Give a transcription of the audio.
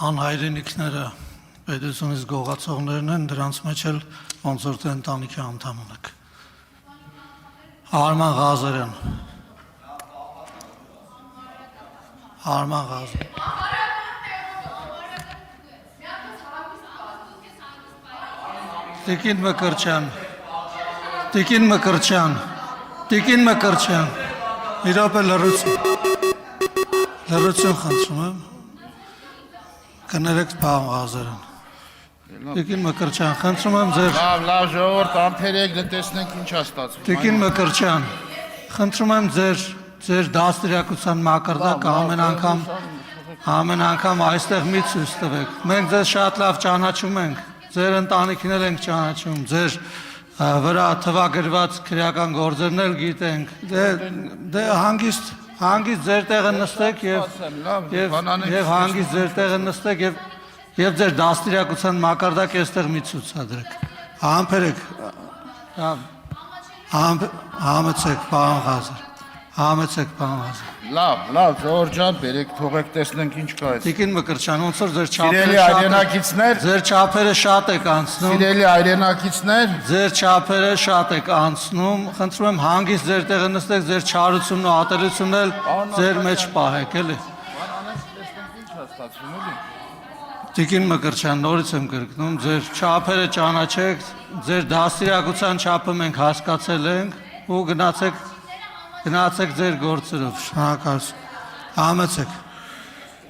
Անհայրենիքները պետությունից գողացողներն են, դրանց մեջ էլ ոնց որ թե ընտանիքի անդամ ունեք։ Արման Ղազարյան։ Արման Ղազարյան։ Տիկին Մկրտչյան։ Տիկին Մկրտչյան։ Տիկին Մկրտչյան։ Մի րոպե լռություն խնդրում եմ։ Կներեք պարոն Ղազարյան։ Տիկին Մկրտչյան, խնդրում եմ ձեր Լավ, ժողովուրդ, ամփերեք, տեսնենք ինչ է ստացվում։ Տիկին Մկրտչյան, խնդրում եմ ձեր դաստիարակության մակարդակը ամեն անգամ այստեղ մի ցույց տվեք։ Մենք ձեզ շատ լավ ճանաչում ենք, ձեր ընտանիքն էլ ենք ճանաչում, ձեր վրա թվագրված քրեական գործերն էլ գիտենք։ Դե հանգիստ ձեր տեղը նստեք եւ հանգիստ ձեր տեղը նստեք եւ ձեր դաստիարակության մակարդակը այստեղ մի ցուցադրեք։ Համբերեք։ Համեցեք, պարոն Ղազար։ Համեցեք, պարոն Ղազար։ Լավ, ժողովուրդ ջան, բերեք, թողեք, տեսնենք ինչ կա այս։ Տիկին Մկրտչյան, ոնց որ Ձեր չափերը շատ եք անցնում։ Սիրելի հայրենակիցներ։ Ձեր չափերը շատ եք անցնում։ Խնդրում եմ հանգիստ ձեր տեղը նստեք, ձեր չարությունն ու ատելությունն էլ ձեր մեջ պահեք, էլի։ Տիկին Մկրտչյան, նորից եմ կրկնում, ձեր չափերը ճանաչեք, ձեր դաստիարակության չափը մենք հասկացել ենք ու գնացեք ձեր գործերով, շնորհակալություն։ Համեցեք։